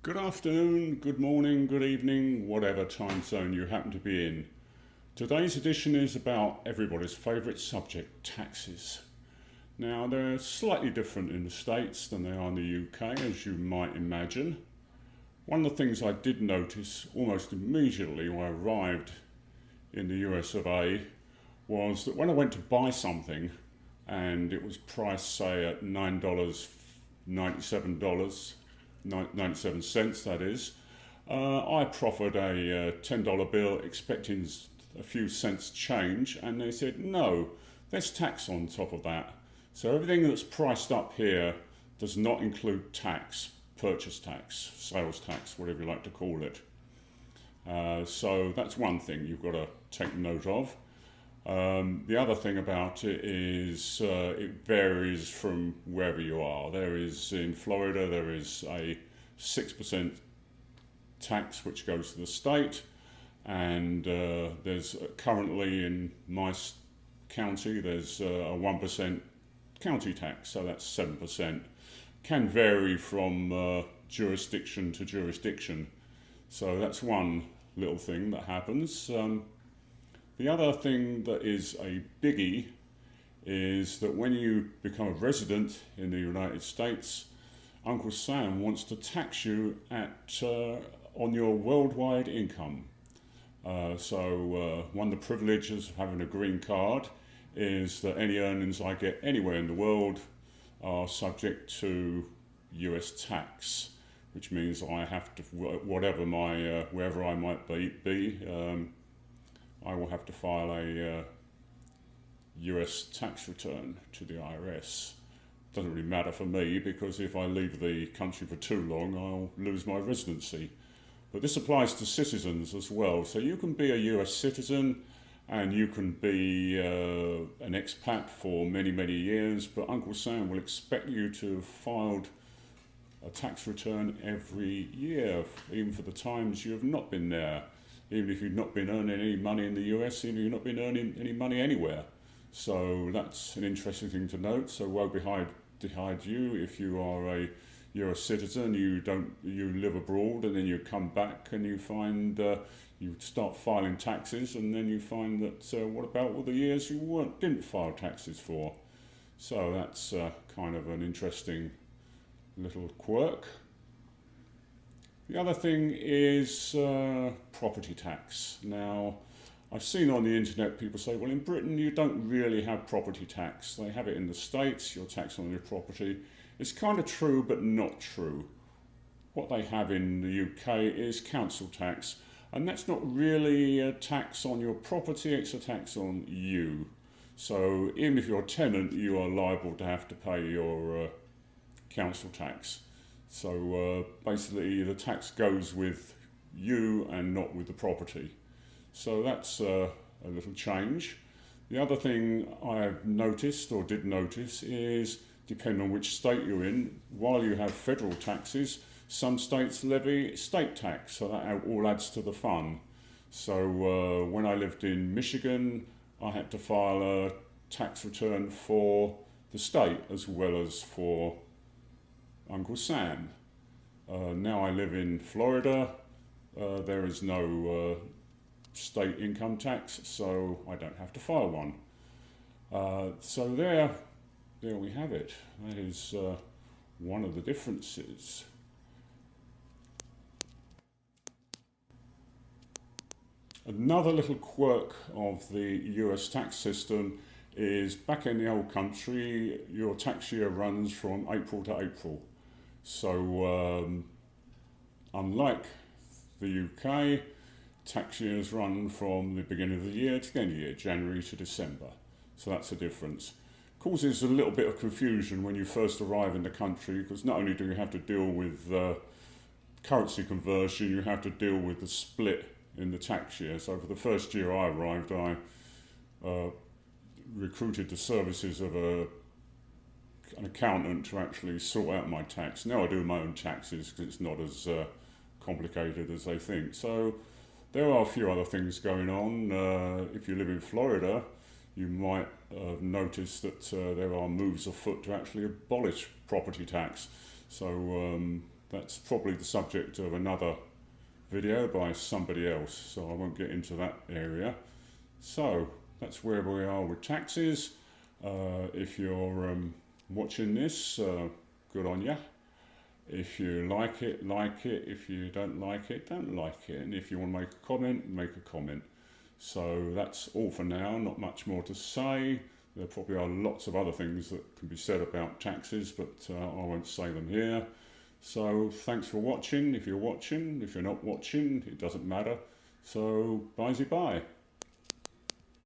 Good afternoon, good morning, good evening, whatever time zone you happen to be in. Today's edition is about everybody's favourite subject, taxes. Now, they're slightly different in the States than they are in the UK, as you might imagine. One of the things I did notice almost immediately when I arrived in the US of A was that when I went to buy something and it was priced, say, at $9.97, 97 cents that is, I proffered a $10 bill expecting a few cents change, and they said no, there's tax on top of that. So everything that's priced up here does not include tax, purchase tax, sales tax, whatever you like to call it. So that's one thing you've got to take note of. The other thing about it is it varies from wherever you are. In Florida, there is a 6% tax which goes to the state, and there's currently in my county, there's a 1% county tax, so that's 7%. Can vary from jurisdiction to jurisdiction. So that's one little thing that happens. The other thing that is a biggie is that when you become a resident in the United States, Uncle Sam wants to tax you on your worldwide income. So one of the privileges of having a green card is that any earnings I get anywhere in the world are subject to US tax, which means I have to, wherever I might be, I will have to file a US tax return to the IRS. Doesn't really matter for me, because if I leave the country for too long, I'll lose my residency. But this applies to citizens as well. So you can be a US citizen and you can be an expat for many, many years, but Uncle Sam will expect you to have filed a tax return every year, even for the times you have not been there. Even if you've not been earning any money in the US, even if you've not been earning any money anywhere. So that's an interesting thing to note. So woe betide you if you are you're a citizen, you live abroad, and then you come back and you find you start filing taxes, and then you find that what about all the years you didn't file taxes for? So that's kind of an interesting little quirk. The other thing is property tax. Now, I've seen on the internet people say, well, in Britain you don't really have property tax. They have it in the States, you're taxed on your property. It's kind of true, but not true. What they have in the UK is council tax, and that's not really a tax on your property, it's a tax on you. So even if you're a tenant, you are liable to have to pay your council tax. So basically the tax goes with you and not with the property. So that's a little change. The other thing I've noticed or did notice is, depending on which state you're in, while you have federal taxes, some states levy state tax, so that all adds to the fun. So when I lived in Michigan, I had to file a tax return for the state as well as for Uncle Sam. Now I live in Florida. There is no state income tax, so I don't have to file one. So there we have it. That is one of the differences. Another little quirk of the US tax system is, back in the old country, your tax year runs from April to April. So unlike the UK, tax years run from the beginning of the year to the end of the year, January to December. So that's a difference. Causes a little bit of confusion when you first arrive in the country, because not only do you have to deal with currency conversion, you have to deal with the split in the tax year. So for the first year I arrived, I recruited the services of an accountant to actually sort out my tax. Now I do my own taxes because it's not as complicated as they think. So there are a few other things going on. If you live in Florida, you might have noticed that there are moves afoot to actually abolish property tax. So that's probably the subject of another video by somebody else, so I won't get into that area. So that's where we are with taxes. If you're watching this, good on you. If you like it, like it. If you don't like it, don't like it. And if you want to make a comment, make a comment. So that's all for now, not much more to say. There probably are lots of other things that can be said about taxes, but I won't say them here. So thanks for watching. If you're watching, if you're not watching, it doesn't matter. So bye-bye.